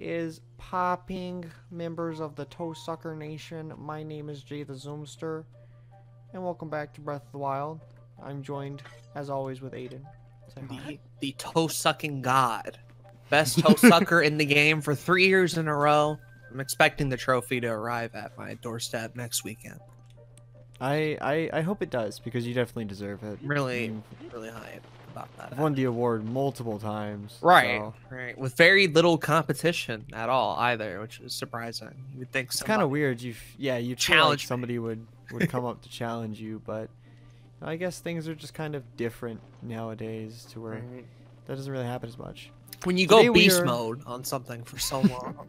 is popping, members of the Toe Sucker Nation? My name is Jay the Zoomster, and welcome back to Breath of the Wild. I'm joined, as always, with Aden. Say hi. The toe-sucking god. Best toe sucker in the game for 3 years in a row. I'm expecting the trophy to arrive at my doorstep next weekend. I hope it does, because you definitely deserve it. Really hyped about that. I've won the award multiple times. Right, so. right. With very little competition at all, either, which is surprising. You would think it's kind of weird. You'd feel challenge like somebody would come up to challenge you, but I guess things are just kind of different nowadays to where that doesn't really happen as much. When you go beast mode on something for so long,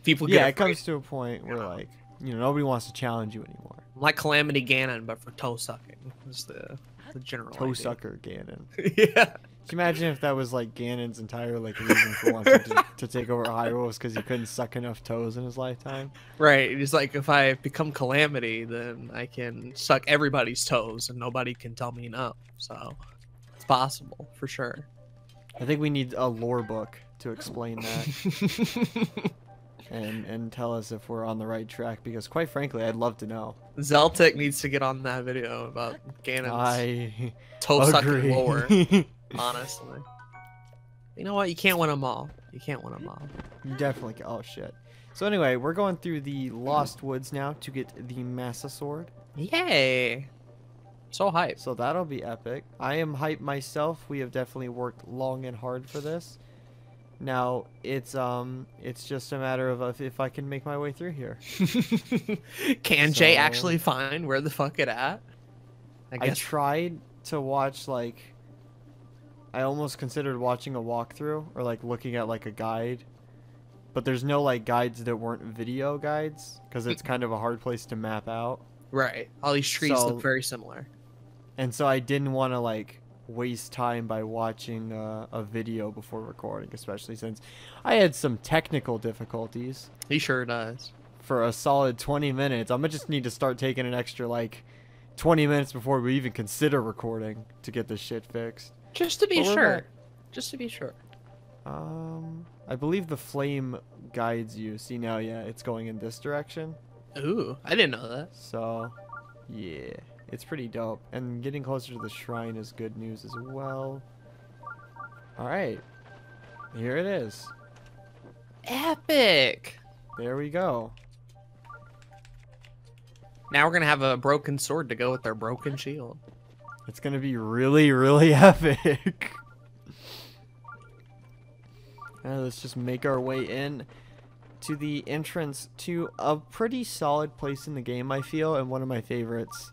people get afraid. It comes to a point where like nobody wants to challenge you anymore. Like Calamity Ganon, but for toe sucking. Is the general toe sucker Ganon. Yeah. Can you imagine if that was like Ganon's entire like reason for wanting to take over Hyrule was because he couldn't suck enough toes in his lifetime? Right. He's like, if I become Calamity, then I can suck everybody's toes and nobody can tell me no. So it's possible for sure. I think we need a lore book to explain that. and tell us if we're on the right track, because quite frankly I'd love to know. Zeltic needs to get on that video about Ganon's toe-sucking lore. Honestly. You know what? You can't win them all. You can't win them all. You definitely can. Oh shit. So anyway, we're going through the Lost Woods now to get the Massa Sword. Yay! So hyped. So that'll be epic. I am hyped myself. We have definitely worked long and hard for this. Now it's just a matter of if I can make my way through here. Can Jay actually find where the fuck it at? I tried to watch, like, I almost considered watching a walkthrough or like looking at like a guide, but there's no like guides that weren't video guides because it's kind of a hard place to map out. Right. All these trees look very similar. And so I didn't want to like waste time by watching a video before recording, especially since I had some technical difficulties. He sure does. For a solid 20 minutes. I'm gonna just need to start taking an extra like 20 minutes before we even consider recording to get this shit fixed. Just to be sure. Just to be sure. I believe the flame guides you. See now, yeah, it's going in this direction. Ooh, I didn't know that. So, yeah. It's pretty dope. And getting closer to the shrine is good news as well. Alright. Here it is. Epic! There we go. Now we're going to have a broken sword to go with our broken shield. It's going to be really, really epic. Let's just make our way in to the entrance to a pretty solid place in the game, I feel, and one of my favorites.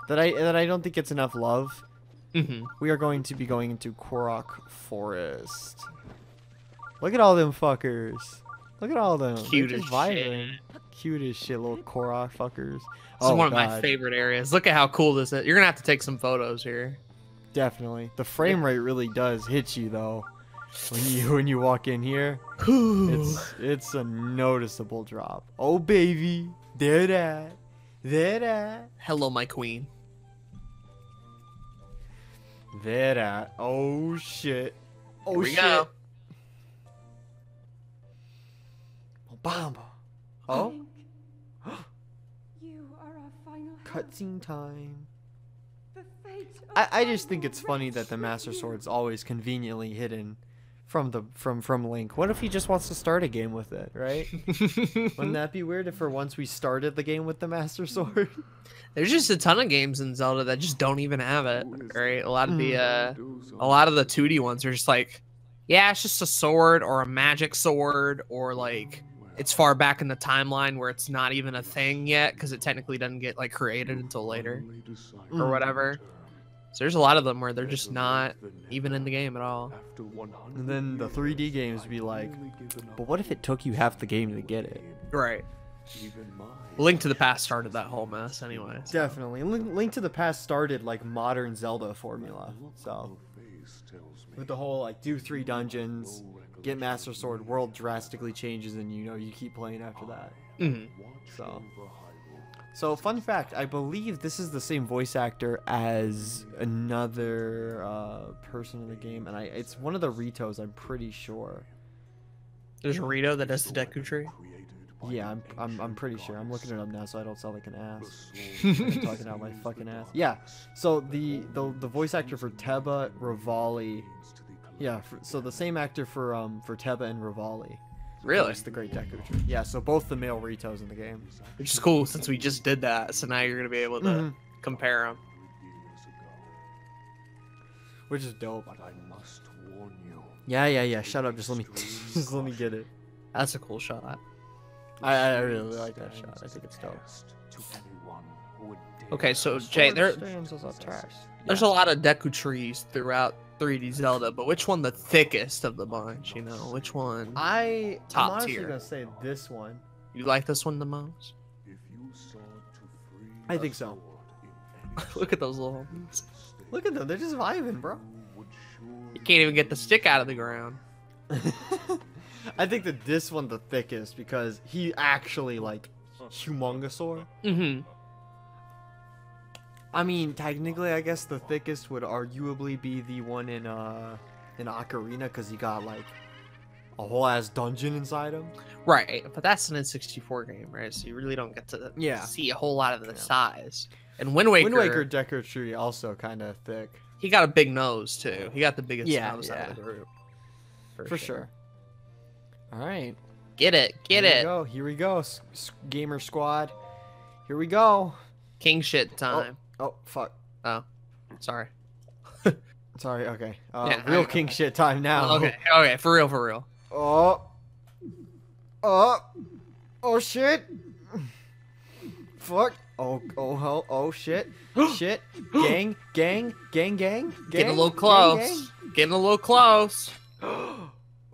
That I don't think gets enough love. We are going to be going into Korok Forest. Look at all them fuckers. Look at all them. Cute as shit. Cute as shit, little Korok fuckers. This is one of my favorite areas. Look at how cool this is. You're gonna have to take some photos here. Definitely. The frame rate really does hit you though. When you walk in here, it's a noticeable drop. Oh baby, there that. Hello, my queen. There. Oh shit. Oh shit. Go. Obama. Oh. You are our final cutscene time. I just think it's funny that the Master Sword's always conveniently hidden from Link. What if he just wants to start a game with it, right? Wouldn't that be weird if for once we started the game with the Master Sword? There's just a ton of games in Zelda that just don't even have it, right? A lot of the 2D ones are just like, yeah, it's just a sword or a magic sword, or like it's far back in the timeline where it's not even a thing yet because it technically doesn't get like created until later or whatever. So there's a lot of them where they're just not even in the game at all. And then the 3D games would be like, but what if it took you half the game to get it? Right. Link to the Past started that whole mess anyway. So. Definitely. Link to the Past started like modern Zelda formula. So with the whole like do 3 dungeons, get Master Sword, world drastically changes, and you keep playing after that. So fun fact, I believe this is the same voice actor as another person in the game, and it's one of the Ritos, I'm pretty sure. There's a Rito that does the Deku Tree. Yeah, I'm pretty sure. I'm looking it up now so I don't sound like an ass. I'm talking out my fucking ass. Yeah. So the voice actor for Teba, Rivali. Yeah. So the same actor for Teba and Rivali. Really? It's the Great Deku Tree. Yeah. So both the male Ritos in the game. Which is cool since we just did that. So now you're gonna be able to compare them. Which is dope. Yeah. Shut up. Just let me get it. That's a cool shot. I really like that shot. I think it's dope. Okay, so Jay, there's a lot of Deku trees throughout 3D Zelda, but which one the thickest of the bunch? You know, which one? I'm Top honestly tier. gonna say this one. You like this one the most? I think so. Look at those little. Look at them. They're just vibing, bro. You can't even get the stick out of the ground. I think that this one the thickest because he actually like humongosaur. I mean, technically, I guess the thickest would arguably be the one in Ocarina because he got like a whole ass dungeon inside him. Right, but that's an N64 game, right? So you really don't get to see a whole lot of the size. And Wind Waker Deku Tree also kind of thick. He got a big nose too. He got the biggest nose out of the group. For sure. All right. Get it. Here we go. Gamer squad. Here we go. King shit time. Oh, fuck. Oh, sorry. Sorry, okay. Real king shit time now. Okay, for real. Oh, shit. Fuck. Oh, shit. Shit. Gang. Getting a little close. Getting a little close.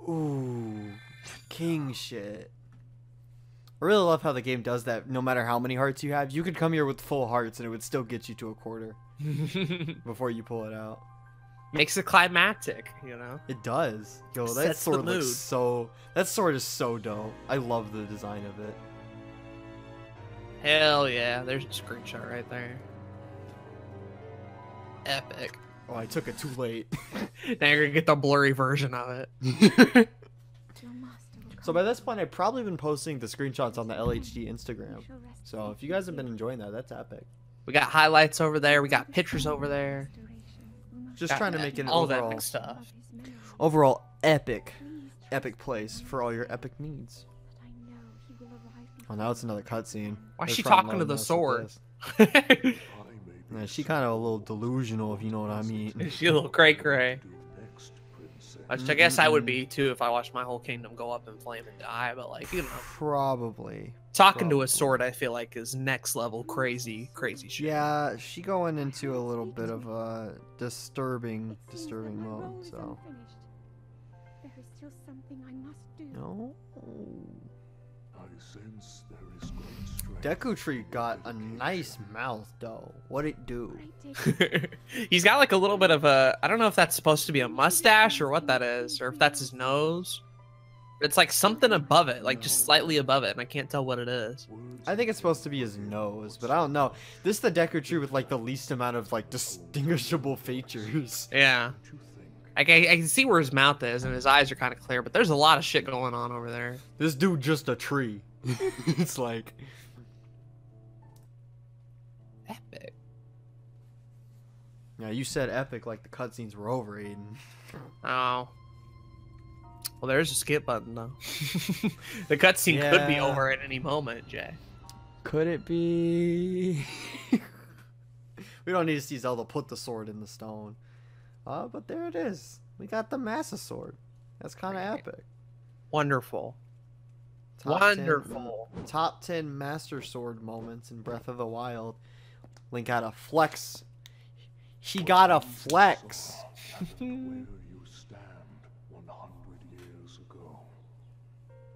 Ooh. King shit. I really love how the game does that. No matter how many hearts you have, you could come here with full hearts and it would still get you to a quarter before you pull it out. Makes it climactic, you know? It does. Yo, that sword looks so... That sword is so dope. I love the design of it. Hell yeah. There's a screenshot right there. Epic. Oh, I took it too late. Now you're gonna get the blurry version of it. So by this point, I've probably been posting the screenshots on the LHD Instagram. So if you guys have been enjoying that, that's epic. We got highlights over there. We got pictures over there. Just trying to make an all overall, that epic stuff. Overall epic place for all your epic needs. Oh, now it's another cutscene. Why is she talking to the sword? Yeah, she kind of a little delusional, if you know what I mean. She a little cray. Which I guess I would be too if I watched my whole kingdom go up in flame and die, but like, you know. Probably. Talking to a sword, I feel like, is next level crazy shit. Yeah, she going into a little bit of a disturbing mode, so. There is still something I must do. No. Deku Tree got a nice mouth, though. What'd it do? He's got like a little bit of a... I don't know if that's supposed to be a mustache or what that is, or if that's his nose. It's like something above it, like just slightly above it, and I can't tell what it is. I think it's supposed to be his nose, but I don't know. This is the Deku Tree with like the least amount of like distinguishable features. Yeah. I can see where his mouth is, and his eyes are kind of clear, but there's a lot of shit going on over there. This dude just a tree. It's like... Epic. Yeah, you said epic like the cutscenes were over, Aiden. Oh. Well, there's a skip button, though. The cutscene could be over at any moment, Jay. Could it be? We don't need to see Zelda put the sword in the stone. But there it is. We got the Massa Sword. That's kind of epic. Wonderful. Top 10 Master Sword moments in Breath of the Wild. Link got a flex. He got a flex.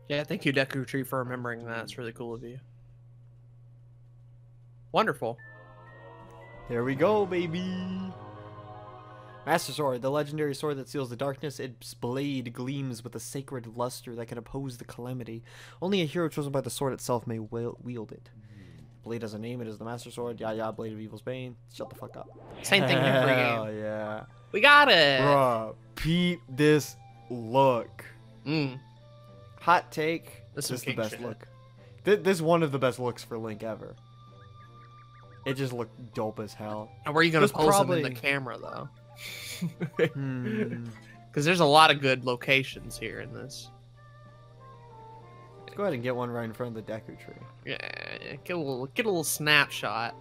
Yeah, thank you, Deku Tree, for remembering that. It's really cool of you. Wonderful. There we go, baby. Master Sword, the legendary sword that seals the darkness. Its blade gleams with a sacred luster that can oppose the calamity. Only a hero chosen by the sword itself may wield it. Blade has a name. It is the Master Sword. Yeah, Blade of Evil's Bane. Shut the fuck up. Same thing every game. Oh yeah. We got it. Bruh, peep this look. Hot take. This This is is the king best shit. look. This is one of the best looks for Link ever. It just looked dope as hell. And where are you gonna There's pose him in probably- the camera though? Hmm. Because there's a lot of good locations here in this. Let's go ahead and get one right in front of the Deku tree. Yeah, get a little snapshot.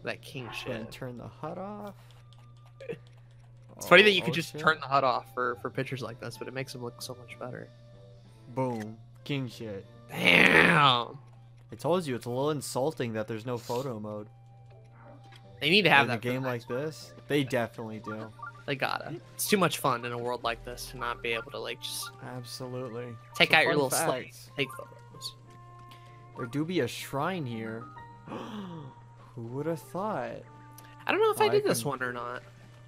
That king Go ahead shit. and turn the HUD off. It's funny that you Oh, could just shit. turn the HUD off for pictures like this, but it makes them look so much better. Boom. King shit. Damn. I told you it's a little insulting that there's no photo mode. They need to have in a that for the game like next one. this. They definitely do. They gotta. It's too much fun in a world like this to not be able to like just Absolutely. take So out your fun little slate, fact, take photos. There do be a shrine here. Who would have thought? I don't know if Oh, I I did this couldn't- one or not.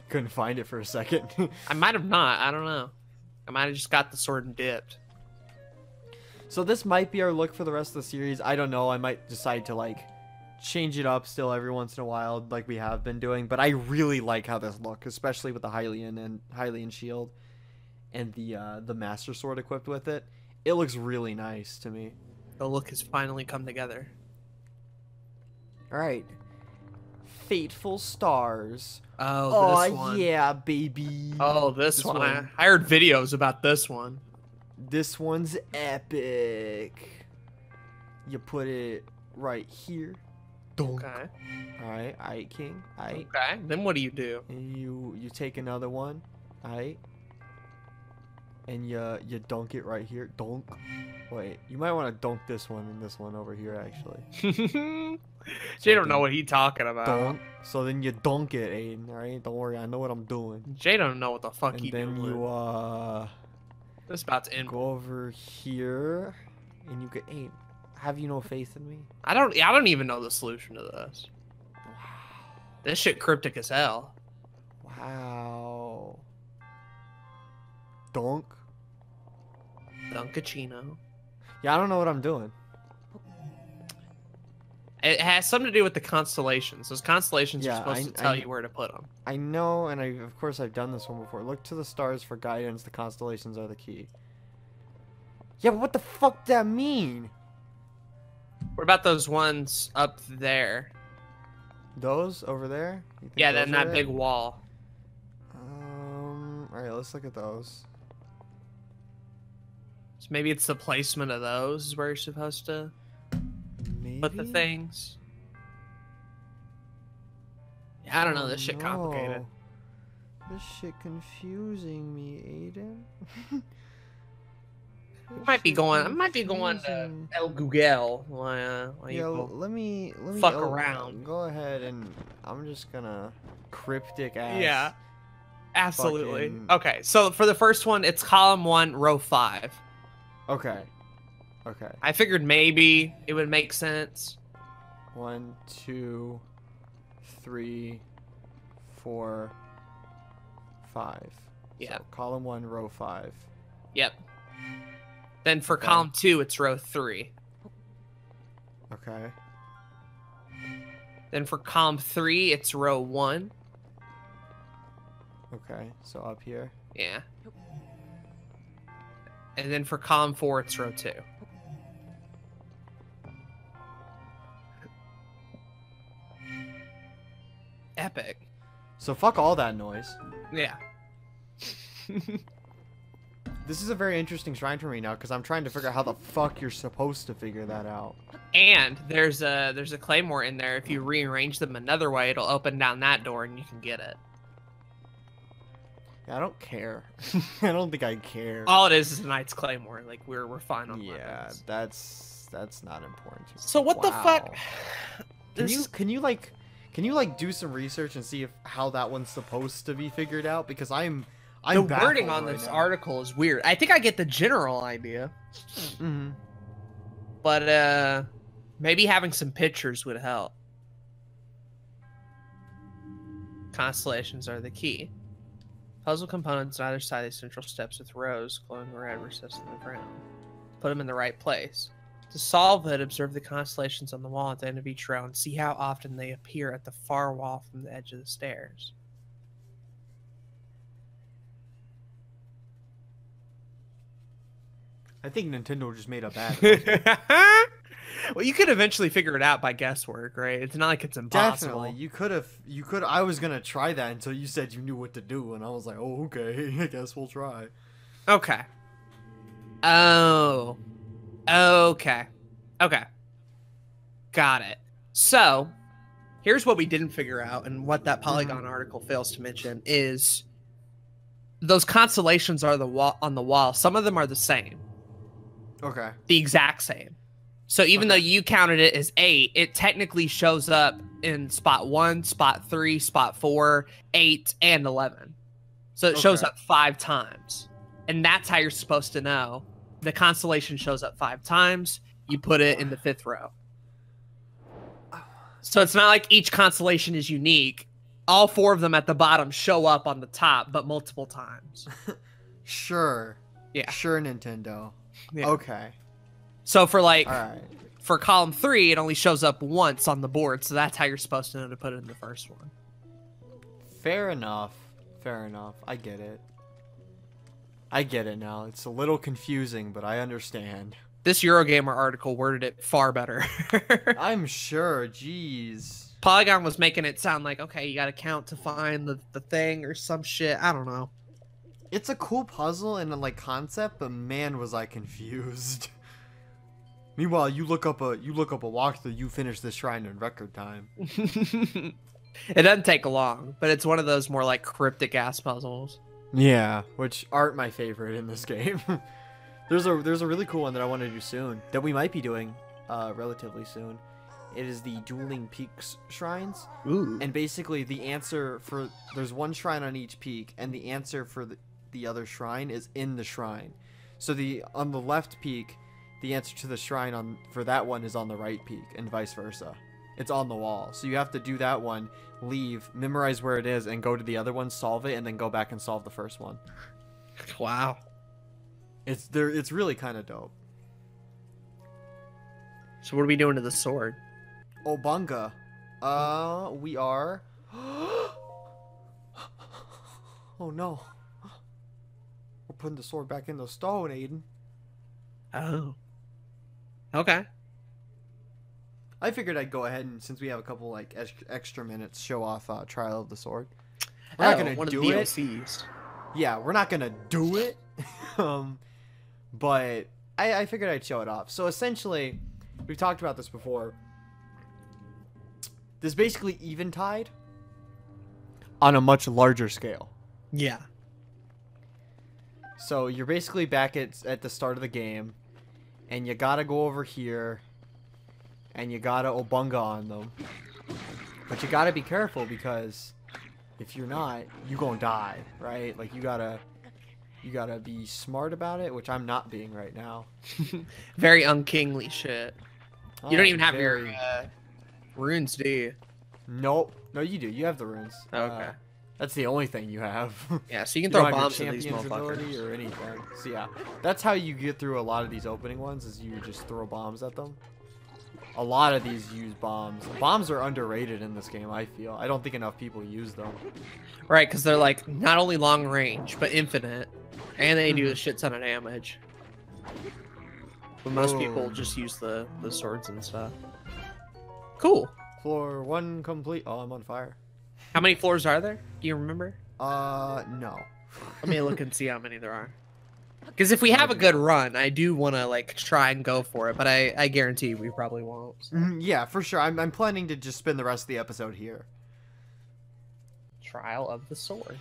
Couldn't find it for a second. I might have not. I don't know. I might have just got the sword and dipped. So this might be our look for the rest of the series. I don't know. I might decide to like change it up still every once in a while, like we have been doing. But I really like how this looks, especially with the Hylian shield and the Master Sword equipped with it. It looks really nice to me. The look has finally come together. All right, Fateful Stars. Oh, this one. Yeah, baby. Oh, this one. one. I heard videos about this one. This one's epic. You put it right here. Donk. Okay. Alright, aight, king. Aight. Okay. Then what do you do? And you take another one. Aight. And you dunk it right here. Dunk. Wait, you might want to dunk this one and this one over here actually. Jay don't know what he talking about. Dunk. So then you dunk it, Aiden, alright? Don't worry, I know what I'm doing. Jay don't know what the fuck And he then doing. you This about to end. go over here and you get Aiden. Have you no faith in me? I don't even know the solution to this. This shit cryptic as hell. Wow. Dunk. Dunkachino. Yeah, I don't know what I'm doing. It has something to do with the constellations. Those constellations Yeah, are supposed to tell you where to put them. I know, and of course I've done this one before. Look to the stars for guidance. The constellations are the key. Yeah, but what the fuck does that mean? What about those ones up there? Those over there? You think Yeah, those then are that it? big wall. All right, let's look at those. So maybe it's the placement of those is where you're supposed to Maybe. put the things. Yeah, I don't know. This shit complicated. No. This shit confusing me, Aiden. I might be going to El Google while you Yeah, go. let me fuck around. Go ahead and I'm just gonna cryptic ass. Yeah, absolutely. fucking- Okay, so for the first one, it's column 1, row 5. Okay. Okay. I figured maybe it would make sense. 1, 2, 3, 4, 5. Yeah. So column 1, row 5. Yep. Then for Okay. column 2, it's row 3. Okay. Then for column 3, it's row 1. Okay. So up here. Yeah. And then for column 4, it's row 2. Epic. So fuck all that noise. Yeah. This is a very interesting shrine for me now because I'm trying to figure out how the fuck you're supposed to figure that out. And there's a claymore in there. If you rearrange them another way, it'll open down that door and you can get it. Yeah, I don't care. I don't think I care. All it is a knight's claymore. Like we're fine on Yeah, weapons. that's not important to me. So what the fuck? Wow. This- Can you do some research and see if how that one's supposed to be figured out? Because I'm the wording baffled on right this now. article is weird. I think I get the general idea, Mhm. but maybe having some pictures would help. Constellations are the key. Puzzle components on either side of the central steps with rows glowing red recessed in the ground. Put them in the right place. To solve it, observe the constellations on the wall at the end of each row and see how often they appear at the far wall from the edge of the stairs. I think Nintendo just made up Aden. Well, you could eventually figure it out by guesswork, right? It's not like it's impossible. Definitely, you could. I was gonna try that until you said you knew what to do, and I was like, oh, okay, I guess we'll try. Okay. Oh. Okay. Okay. Got it. So, here's what we didn't figure out, and what that Polygon article fails to mention is those constellations are on the wall. Some of them are the same. Okay. The exact same. So even though you counted it as 8, it technically shows up in spot 1, spot 3, spot 4, 8, and 11. So it shows up 5 times. And that's how you're supposed to know. The constellation shows up 5 times. You put it in the 5th row. So it's not like each constellation is unique. All 4 of them at the bottom show up on the top, but multiple times. Sure. Yeah. Sure, Nintendo. Yeah. Okay. So for like, Alright. for column 3, it only shows up once on the board. So that's how you're supposed to know to put it in the first one. Fair enough. Fair enough. I get it. I get it now. It's a little confusing, but I understand. This Eurogamer article worded it far better. I'm sure. Jeez. Polygon was making it sound like, okay, you got to count to find the thing or some shit. I don't know. It's a cool puzzle and like concept, but man, was I confused. Meanwhile, you look up a walkthrough, you finish this shrine in record time. It doesn't take long, but it's one of those more like cryptic ass puzzles. Yeah, which aren't my favorite in this game. There's a really cool one that I want to do soon, that we might be doing relatively soon. It is the Dueling Peaks shrines. Ooh. And basically the answer for, there's one shrine on each peak, and the answer for the other shrine is in the shrine. So on the left peak, the answer to the shrine for that one is on the right peak, and vice versa. It's on the wall. So you have to do that one, leave, memorize where it is, and go to the other one, solve it, and then go back and solve the first one. Wow. It's really kind of dope. So what are we doing to the sword? Obunga. We are... Oh no. We're putting the sword back in the stone, Aden. Oh. Okay. I figured I'd go ahead and, since we have a couple like extra minutes, show off Trial of the Sword. We're not gonna do it. Yeah, we're not gonna do it. But I figured I'd show it off. So essentially, we've talked about this before. This is basically Eventide on a much larger scale. Yeah. So you're basically back at the start of the game, and you gotta go over here, and you gotta Obunga on them. But you gotta be careful, because if you're not, you gonna die, right? Like you gotta be smart about it, which I'm not being right now. Very unkingly shit. You don't even have very... your runes, do you? Nope. No, you do. You have the runes. Okay. That's the only thing you have. Yeah, so you can You throw don't have bombs your at these champion's ability motherfuckers. or anything. So yeah, that's how you get through a lot of these opening ones, is you just throw bombs at them. A lot of these use bombs. Bombs are underrated in this game, I feel. I don't think enough people use them. Right, because they're like not only long range, but infinite. And they do a shit ton of damage. But most people just use the swords and stuff. Cool. Floor 1 complete. Oh, I'm on fire. How many floors are there? Do you remember? No. Let me look and see how many there are. Because if we have a good run, I do want to like try and go for it, but I guarantee we probably won't. So. Yeah, for sure. I'm planning to just spend the rest of the episode here. Trial of the Sword.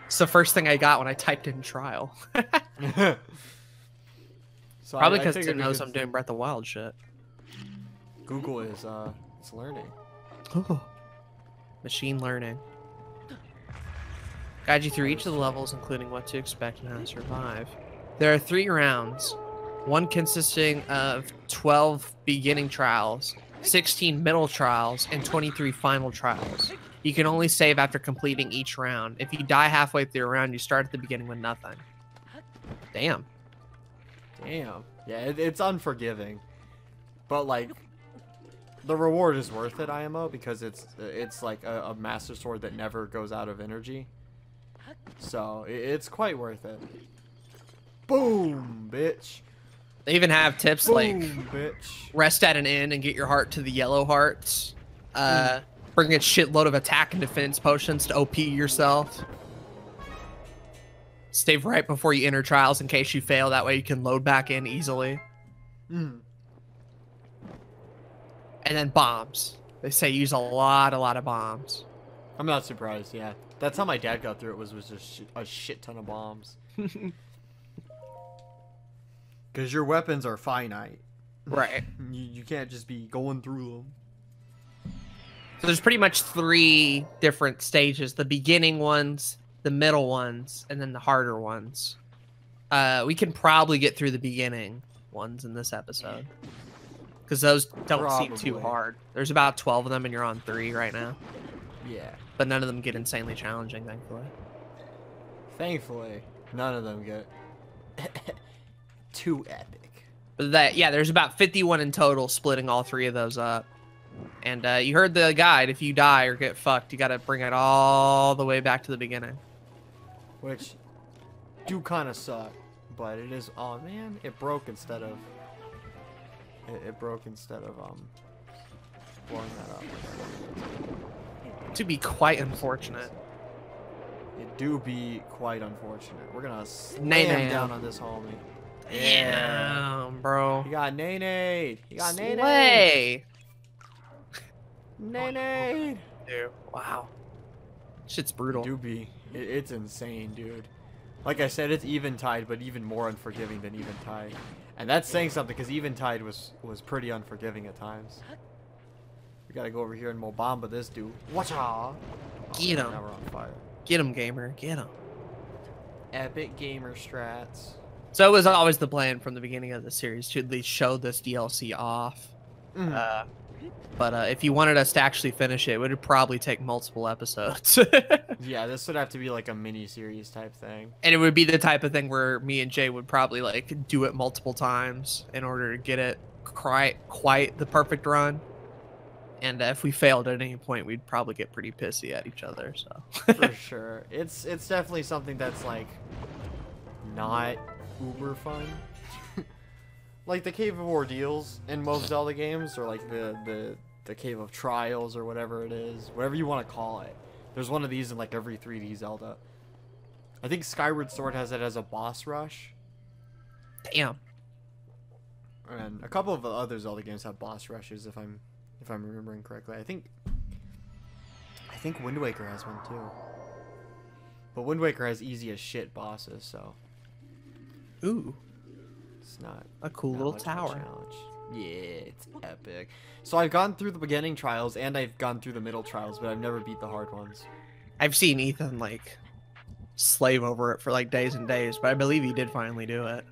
It's the first thing I got when I typed in trial. So Probably I because it figured we knows could- I'm doing Breath of Wild shit. Google is it's learning. Oh. Machine learning. Guide you through each of the levels, including what to expect and how to survive. There are 3 rounds, one consisting of 12 beginning trials, 16 middle trials, and 23 final trials. You can only save after completing each round. If you die halfway through a round, you start at the beginning with nothing. Damn. Damn. Yeah, it's unforgiving. But like, the reward is worth it, IMO, because it's like a master sword that never goes out of energy. So it's quite worth it. Boom, bitch. They even have tips like Boom, bitch. rest at an inn and get your heart to the yellow hearts. Bring a shitload of attack and defense potions to OP yourself. Save right before you enter trials in case you fail. That way you can load back in easily. Mm. And then bombs. They say use a lot of bombs. I'm not surprised, yeah. That's how my dad got through it, was just a shit ton of bombs. Because your weapons are finite. Right. You can't just be going through them. So there's pretty much 3 different stages. The beginning ones, the middle ones, and then the harder ones. We can probably get through the beginning ones in this episode. Because those don't seem too hard. There's about 12 of them and you're on 3 right now. Yeah. But none of them get insanely challenging, thankfully. Thankfully, none of them get too epic. But yeah, there's about 51 in total, splitting all 3 of those up. And you heard the guide. If you die or get fucked, you gotta bring it all the way back to the beginning. Which do kind of suck, but it is. Oh man, it broke instead of. It broke instead of blowing that up. To be quite unfortunate. It do be quite unfortunate. We're gonna slam Nay-nay. down on this homie. Damn, bro. He got nay-nayed. He got nay-nayed. Slay. Nay-nayed. Dude, wow. Shit's brutal. Do be. It's insane, dude. Like I said, it's Eventide, but even more unforgiving than Eventide. And that's saying something, because Eventide was pretty unforgiving at times. We gotta go over here and Mobamba this dude. Watch out! Get him. Now we're on fire. Get him, gamer. Get him. Epic gamer strats. So it was always the plan from the beginning of the series to at least show this DLC off. Mm. But if you wanted us to actually finish it, it would probably take multiple episodes. Yeah, this would have to be like a mini-series type thing. And it would be the type of thing where me and Jay would probably like do it multiple times in order to get it quite the perfect run. And if we failed at any point, we'd probably get pretty pissy at each other. So For sure. It's definitely something that's like not uber fun. Like the Cave of Ordeals in most Zelda games, or like the Cave of Trials, or whatever it is, whatever you want to call it. There's one of these in like every 3D Zelda. I think Skyward Sword has it as a boss rush. damn. And a couple of the other Zelda games have boss rushes, if I'm remembering correctly. I think Wind Waker has one too. But Wind Waker has easy as shit bosses, so Ooh, it's not a cool not little much of a tower. challenge. Yeah, it's epic. So I've gone through the beginning trials and I've gone through the middle trials, but I've never beat the hard ones. I've seen Ethan like slave over it for like days and days, but I believe he did finally do it.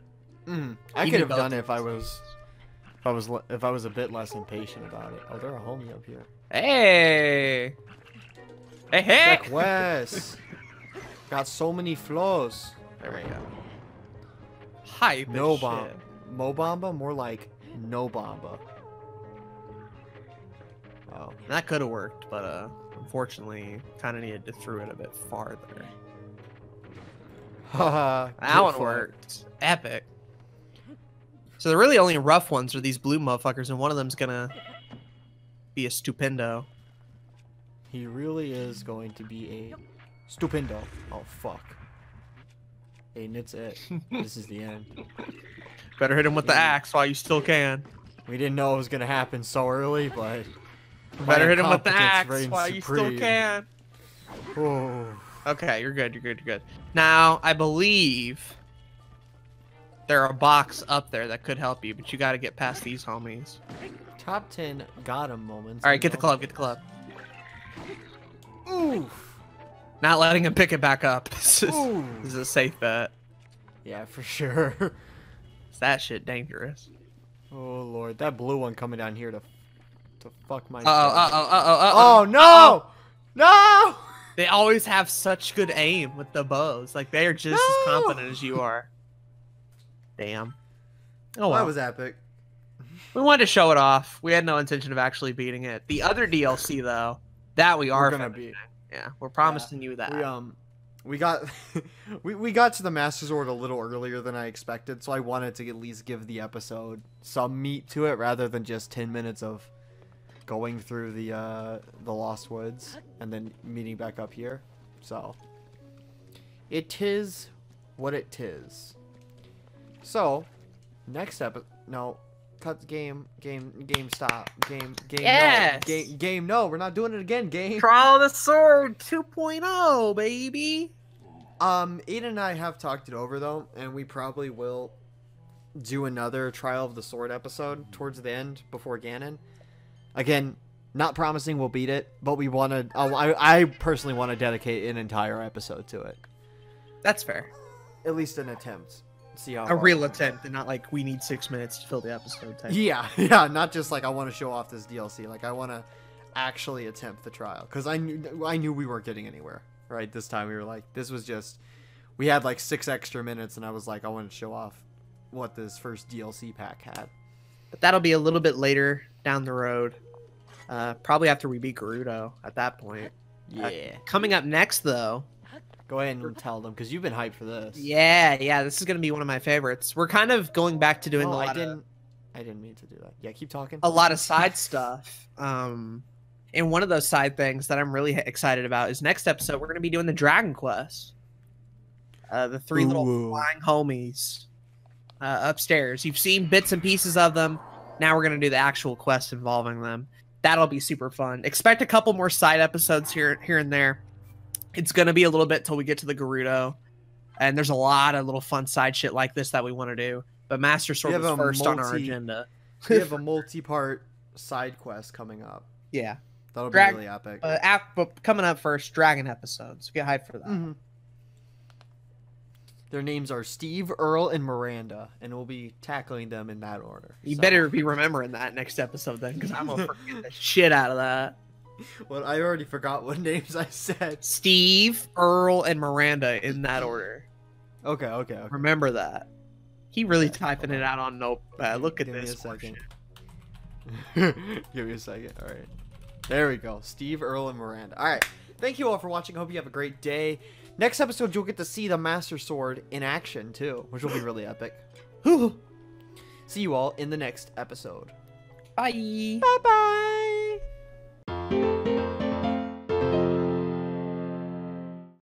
I You could did have both done it of if I was a bit less impatient about it. Oh, they're a homie up here. Hey, hey, hey! Check West. Got so many flows. There we go. Hype. No as bomb. shit. Mobamba, more like no bomba. Oh. That could have worked, but unfortunately, kind of needed to throw it a bit farther. Haha. That one worked. Epic. So the really only rough ones are these blue motherfuckers, and one of them's gonna be a stupendo. He really is going to be a stupendo. Oh fuck. And it's it. This is the end. Better hit him with the axe while you still can. We didn't know it was gonna happen so early, but Better my hit him with the incompetence axe reigns while you still supreme. can. Oh. Okay, you're good. You're good. You're good. Now, I believe there are a box up there that could help you, but you got to get past these homies. Top 10 got him moments. All right, get the club. Get the club. Oof. Not letting him pick it back up. This Ooh. is a safe bet. Yeah, for sure. That shit dangerous. Oh lord, that blue one coming down here to fuck my. Oh no! No! They always have such good aim with the bows. Like they are just as confident as you are. Damn. Oh well. That was epic. We wanted to show it off. We had no intention of actually beating it. The other DLC though, that we are gonna finishing. beat. Yeah, we're promising you that. we got we got to the Master Sword a little earlier than I expected, so I wanted to at least give the episode some meat to it rather than just 10 minutes of going through the Lost Woods and then meeting back up here. So it is what it is. So next episode, no, cut game stop, game Yes! no, game no, we're not doing it again, game. Trial of the Sword 2.0, baby. Aiden and I have talked it over though, and we probably will do another Trial of the Sword episode towards the end before Ganon. Again, not promising we'll beat it, but we want to. I personally want to dedicate an entire episode to it. That's fair. At least an attempt. See how A real attempt, and not like we need 6 minutes to fill the episode type. Yeah, not just like I want to show off this DLC. Like I want to actually attempt the trial because I knew we weren't getting anywhere. Right, this time we were like, this was just, we had like 6 extra minutes, and I was like, I wanted to show off what this first DLC pack had. But that'll be a little bit later down the road. Probably after we beat Gerudo at that point. Yeah. Coming up next, though. Go ahead and tell them because you've been hyped for this. Yeah, this is gonna be one of my favorites. We're kind of going back to doing Oh, a I lot didn't mean to do that. Yeah, keep talking. a lot of side stuff. And one of those side things that I'm really excited about is next episode we're gonna be doing the Dragon Quest. The 3 little flying homies upstairs. You've seen bits and pieces of them. Now we're gonna do the actual quest involving them. That'll be super fun. Expect a couple more side episodes here and there. It's gonna be a little bit till we get to the Gerudo, and there's a lot of little fun side shit like this that we want to do. But Master Sword was first on our agenda. We have a multi-part side quest coming up. Yeah, That'll be really epic. but coming up first, Dragon episodes. Get hyped for that. Mm-hmm. Their names are Steve, Earl, and Miranda, and we'll be tackling them in that order. You better be remembering that next episode then, because I'm gonna forget the shit out of that. Well, I already forgot what names I said. Steve, Earl, and Miranda in that order. Okay. Remember that. He really typing it out on Notepad. Look at Give me this. a second. Give me a second. All right. There we go. Steve, Earl, and Miranda. All right. Thank you all for watching. Hope you have a great day. Next episode, you'll get to see the Master Sword in action, too, which will be really epic. See you all in the next episode. Bye. Bye-bye.